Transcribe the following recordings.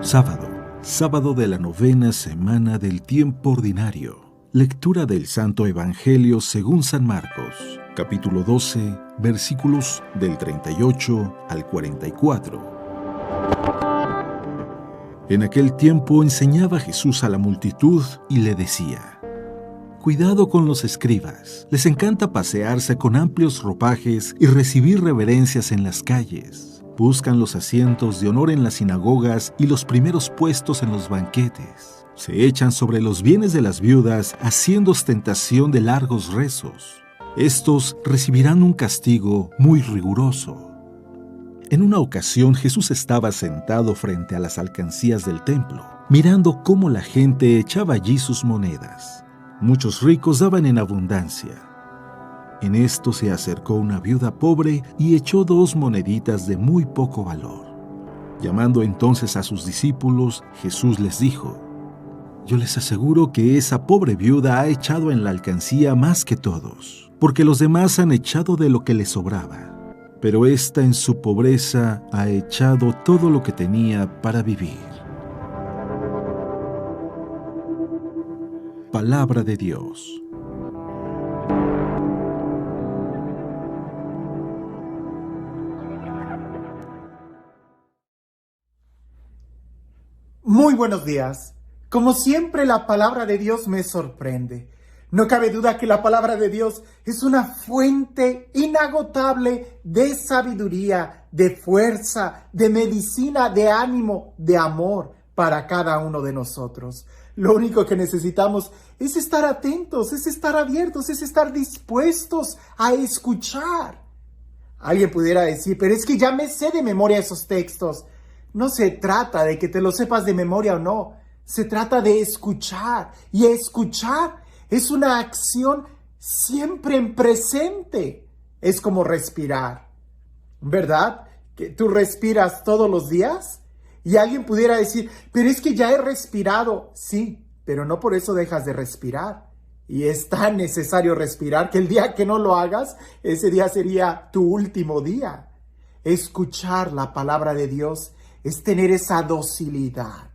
Sábado de la 9ª semana del tiempo ordinario. Lectura del Santo Evangelio según San Marcos, capítulo 12, versículos del 38 al 44. En aquel tiempo enseñaba Jesús a la multitud y le decía: Cuidado con los escribas, les encanta pasearse con amplios ropajes y recibir reverencias en las calles. Buscan los asientos de honor en las sinagogas y los primeros puestos en los banquetes. Se echan sobre los bienes de las viudas, haciendo ostentación de largos rezos. Estos recibirán un castigo muy riguroso. En una ocasión Jesús estaba sentado frente a las alcancías del templo, mirando cómo la gente echaba allí sus monedas. Muchos ricos daban en abundancia. En esto se acercó una viuda pobre y echó 2 moneditas de muy poco valor. Llamando entonces a sus discípulos, Jesús les dijo: Yo les aseguro que esa pobre viuda ha echado en la alcancía más que todos, porque los demás han echado de lo que les sobraba. Pero ésta en su pobreza ha echado todo lo que tenía para vivir. Palabra de Dios. Muy buenos días. Como siempre, la palabra de Dios me sorprende. No cabe duda que la palabra de Dios es una fuente inagotable de sabiduría, de fuerza, de medicina, de ánimo, de amor para cada uno de nosotros. Lo único que necesitamos es estar atentos, es estar abiertos, es estar dispuestos a escuchar. Alguien pudiera decir: pero es que ya me sé de memoria esos textos. No se trata de que te lo sepas de memoria o no. Se trata de escuchar. Y escuchar es una acción siempre en presente. Es como respirar, ¿verdad? Que tú respiras todos los días. Y alguien pudiera decir: pero es que ya he respirado. Sí, pero no por eso dejas de respirar. Y es tan necesario respirar que el día que no lo hagas, ese día sería tu último día. Escuchar la palabra de Dios es tener esa docilidad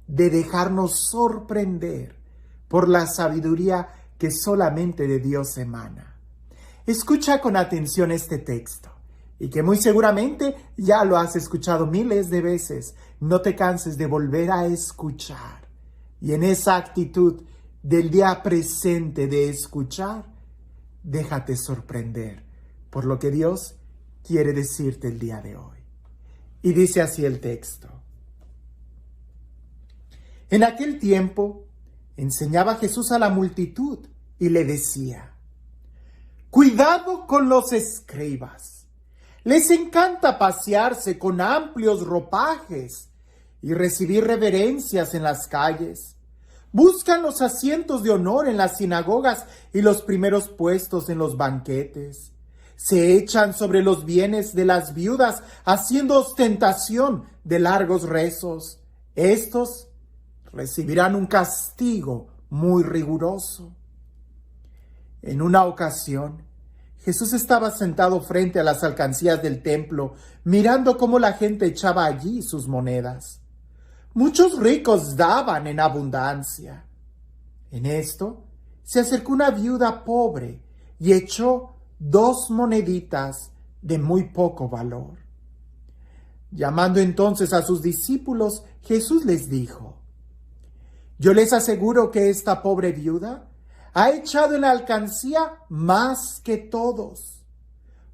de dejarnos sorprender por la sabiduría que solamente de Dios emana. Escucha con atención este texto, y que muy seguramente ya lo has escuchado miles de veces. No te canses de volver a escuchar. Y en esa actitud del día presente de escuchar, déjate sorprender por lo que Dios quiere decirte el día de hoy. Y dice así el texto: En aquel tiempo enseñaba Jesús a la multitud y le decía: Cuidado con los escribas. Les encanta pasearse con amplios ropajes y recibir reverencias en las calles. Buscan los asientos de honor en las sinagogas y los primeros puestos en los banquetes. Se echan sobre los bienes de las viudas, haciendo ostentación de largos rezos. Estos recibirán un castigo muy riguroso. En una ocasión, Jesús estaba sentado frente a las alcancías del templo, mirando cómo la gente echaba allí sus monedas. Muchos ricos daban en abundancia. En esto, se acercó una viuda pobre y echó 2 moneditas de muy poco valor. Llamando entonces a sus discípulos, Jesús les dijo: Yo les aseguro que esta pobre viuda ha echado en la alcancía más que todos,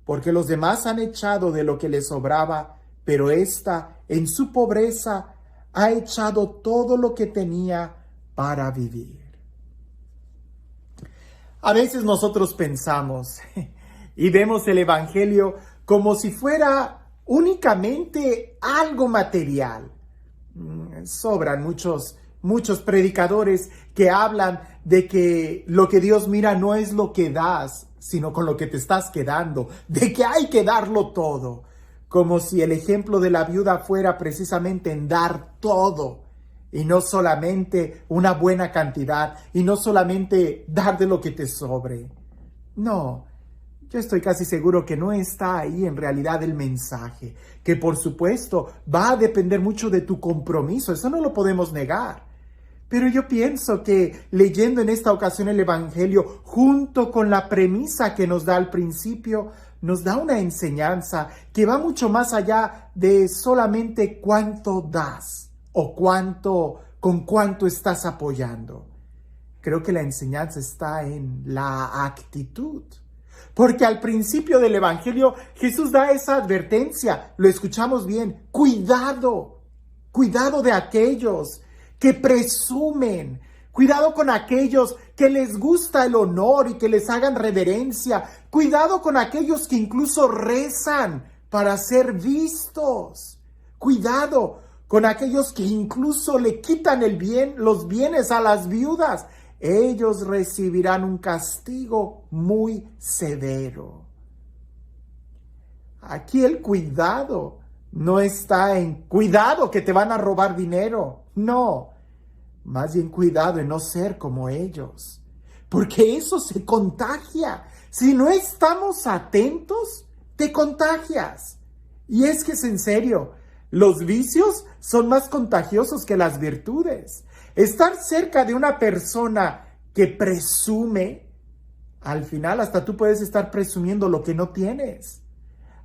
porque los demás han echado de lo que les sobraba, pero ésta, en su pobreza, ha echado todo lo que tenía para vivir. A veces nosotros pensamos y vemos el Evangelio como si fuera únicamente algo material. Sobran muchos predicadores que hablan de que lo que Dios mira no es lo que das, sino con lo que te estás quedando, de que hay que darlo todo, como si el ejemplo de la viuda fuera precisamente en dar todo, y no solamente una buena cantidad, y no solamente dar de lo que te sobre. No, Yo estoy casi seguro que no está ahí en realidad el mensaje, que por supuesto va a depender mucho de tu compromiso, eso no lo podemos negar. Pero yo pienso que leyendo en esta ocasión el Evangelio, junto con la premisa que nos da al principio, nos da una enseñanza que va mucho más allá de solamente cuánto das o con cuánto estás apoyando. Creo que la enseñanza está en la actitud. Porque al principio del Evangelio Jesús da esa advertencia, lo escuchamos bien, cuidado de aquellos que presumen, cuidado con aquellos que les gusta el honor y que les hagan reverencia, cuidado con aquellos que incluso rezan para ser vistos, cuidado con aquellos que incluso le quitan los bienes a las viudas. Ellos recibirán un castigo muy severo. Aquí el cuidado no está en cuidado que te van a robar dinero. No, más bien cuidado en no ser como ellos. Porque eso se contagia. Si no estamos atentos, te contagias. Y es que es en serio, los vicios son más contagiosos que las virtudes. Estar cerca de una persona que presume, al final hasta tú puedes estar presumiendo lo que no tienes.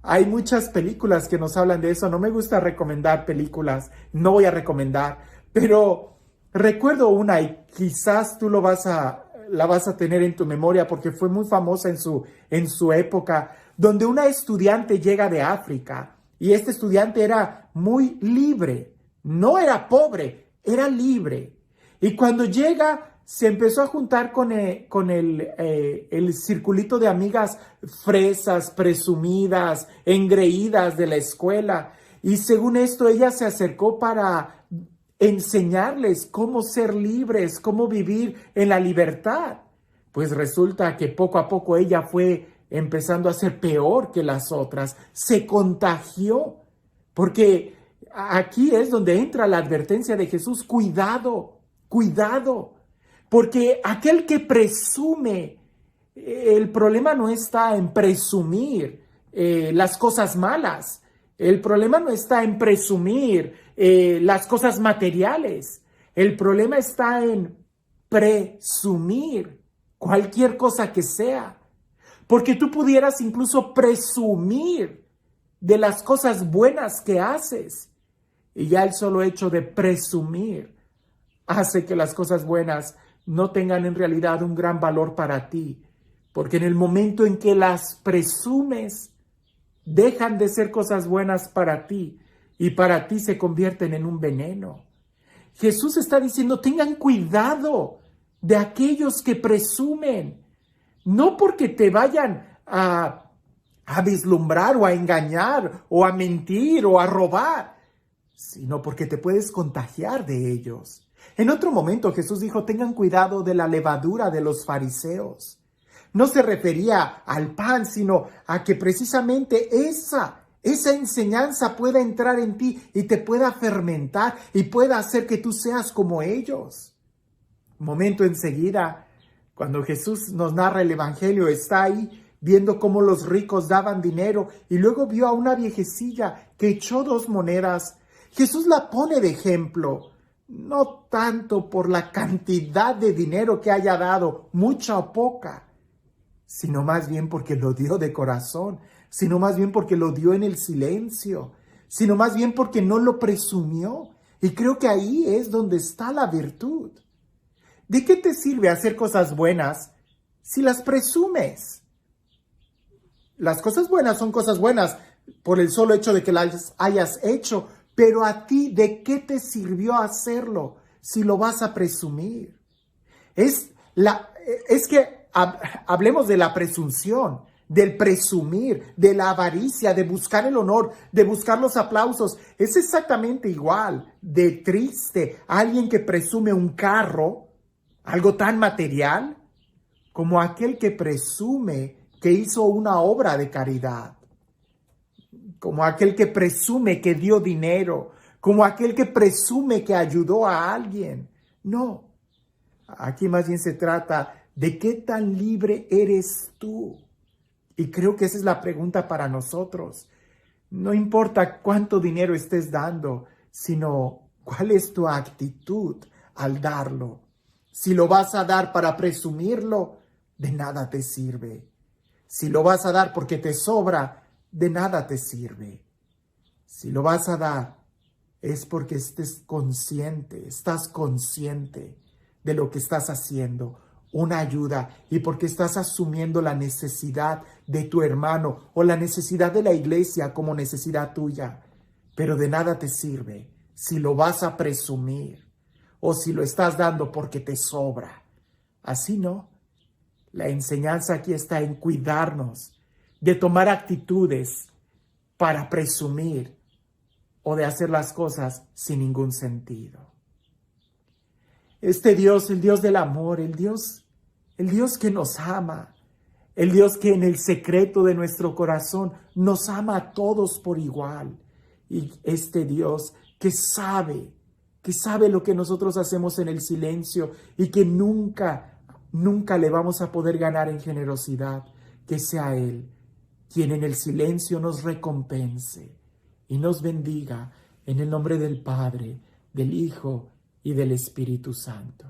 Hay muchas películas que nos hablan de eso. No me gusta recomendar películas, no voy a recomendar, pero recuerdo una y quizás tú la vas a tener en tu memoria porque fue muy famosa en su época, donde una estudiante llega de África y este estudiante era muy libre, no era pobre, era libre. Y cuando llega, se empezó a juntar con el circulito de amigas fresas, presumidas, engreídas de la escuela. Y según esto, ella se acercó para enseñarles cómo ser libres, cómo vivir en la libertad. Pues resulta que poco a poco ella fue empezando a ser peor que las otras. Se contagió. Porque aquí es donde entra la advertencia de Jesús. Cuidado. Porque aquel que presume, el problema no está en presumir las cosas malas. El problema no está en presumir las cosas materiales. El problema está en presumir cualquier cosa que sea. Porque tú pudieras incluso presumir de las cosas buenas que haces. Y ya el solo hecho de presumir hace que las cosas buenas no tengan en realidad un gran valor para ti. Porque en el momento en que las presumes, dejan de ser cosas buenas para ti y para ti se convierten en un veneno. Jesús está diciendo, tengan cuidado de aquellos que presumen, no porque te vayan a vislumbrar o a engañar o a mentir o a robar, sino porque te puedes contagiar de ellos. En otro momento Jesús dijo, tengan cuidado de la levadura de los fariseos. No se refería al pan, sino a que precisamente esa enseñanza pueda entrar en ti y te pueda fermentar y pueda hacer que tú seas como ellos. Un momento enseguida, cuando Jesús nos narra el Evangelio, está ahí viendo cómo los ricos daban dinero y luego vio a una viejecilla que echó 2 monedas. Jesús la pone de ejemplo, no tanto por la cantidad de dinero que haya dado, mucha o poca, sino más bien porque lo dio de corazón, sino más bien porque lo dio en el silencio, sino más bien porque no lo presumió. Y creo que ahí es donde está la virtud. ¿De qué te sirve hacer cosas buenas si las presumes? Las cosas buenas son cosas buenas por el solo hecho de que las hayas hecho, pero a ti, ¿de qué te sirvió hacerlo si lo vas a presumir? Es que hablemos de la presunción, del presumir, de la avaricia, de buscar el honor, de buscar los aplausos. Es exactamente igual de triste alguien que presume un carro, algo tan material, como aquel que presume que hizo una obra de caridad, como aquel que presume que dio dinero, como aquel que presume que ayudó a alguien. No, aquí más bien se trata de qué tan libre eres tú. Y creo que esa es la pregunta para nosotros. No importa cuánto dinero estés dando, sino cuál es tu actitud al darlo. Si lo vas a dar para presumirlo, de nada te sirve. Si lo vas a dar porque te sobra, de nada te sirve. Si lo vas a dar, es porque estás consciente de lo que estás haciendo, una ayuda, y porque estás asumiendo la necesidad de tu hermano o la necesidad de la iglesia como necesidad tuya. Pero de nada te sirve si lo vas a presumir o si lo estás dando porque te sobra. Así no. La enseñanza aquí está en cuidarnos de tomar actitudes para presumir o de hacer las cosas sin ningún sentido. Este Dios, el Dios del amor, el Dios que nos ama, el Dios que en el secreto de nuestro corazón nos ama a todos por igual. Y este Dios que sabe lo que nosotros hacemos en el silencio y que nunca le vamos a poder ganar en generosidad, que sea Él quien en el silencio nos recompense y nos bendiga en el nombre del Padre, del Hijo y del Espíritu Santo.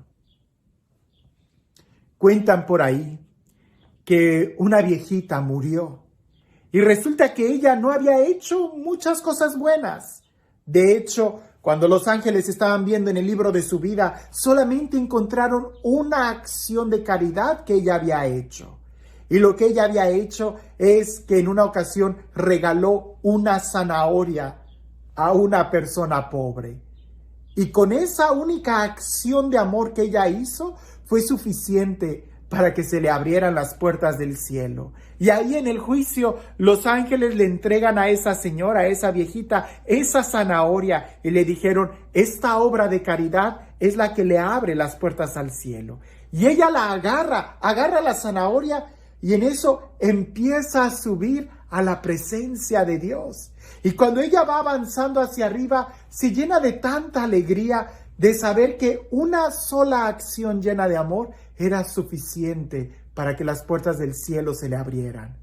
Cuentan por ahí que una viejita murió y resulta que ella no había hecho muchas cosas buenas. De hecho, cuando los ángeles estaban viendo en el libro de su vida, solamente encontraron una acción de caridad que ella había hecho. Y lo que ella había hecho es que en una ocasión regaló una zanahoria a una persona pobre. Y con esa única acción de amor que ella hizo, fue suficiente para que se le abrieran las puertas del cielo. Y ahí en el juicio, los ángeles le entregan a esa señora, a esa viejita, esa zanahoria y le dijeron, esta obra de caridad es la que le abre las puertas al cielo. Y ella la agarra la zanahoria y en eso empieza a subir a la presencia de Dios. Y cuando ella va avanzando hacia arriba, se llena de tanta alegría de saber que una sola acción llena de amor era suficiente para que las puertas del cielo se le abrieran.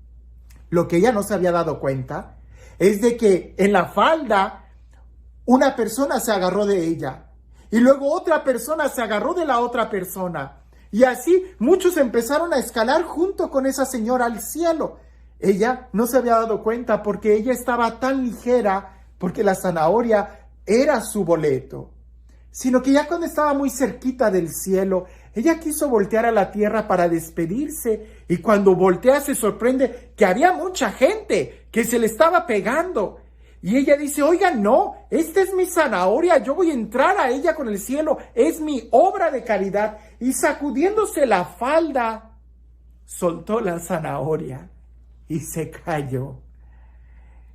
Lo que ella no se había dado cuenta es de que en la falda una persona se agarró de ella y luego otra persona se agarró de la otra persona. Y así muchos empezaron a escalar junto con esa señora al cielo. Ella no se había dado cuenta porque ella estaba tan ligera, porque la zanahoria era su boleto. Sino que ya cuando estaba muy cerquita del cielo, ella quiso voltear a la tierra para despedirse. Y cuando voltea se sorprende que había mucha gente que se le estaba pegando. Y ella dice, oigan, no, esta es mi zanahoria, yo voy a entrar a ella con el cielo, es mi obra de caridad. Y sacudiéndose la falda, soltó la zanahoria y se cayó.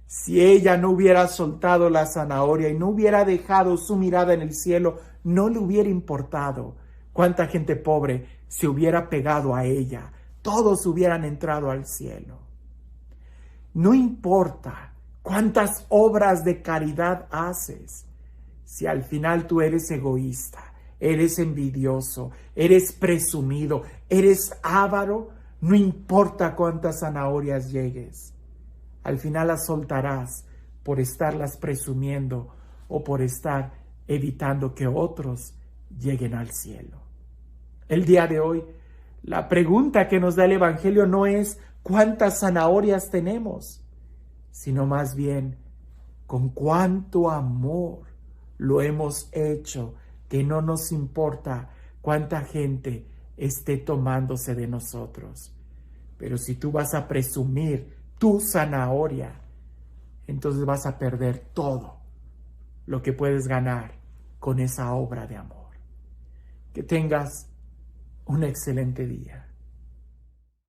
Si ella no hubiera soltado la zanahoria y no hubiera dejado su mirada en el cielo, no le hubiera importado cuánta gente pobre se hubiera pegado a ella. Todos hubieran entrado al cielo. No importa cuántas obras de caridad haces, si al final tú eres egoísta, eres envidioso, eres presumido, eres avaro, no importa cuántas zanahorias llegues. Al final las soltarás por estarlas presumiendo o por estar evitando que otros lleguen al cielo. El día de hoy, la pregunta que nos da el Evangelio no es cuántas zanahorias tenemos, sino más bien con cuánto amor lo hemos hecho, que no nos importa cuánta gente esté tomándose de nosotros. Pero si tú vas a presumir tu zanahoria, entonces vas a perder todo lo que puedes ganar con esa obra de amor. Que tengas un excelente día.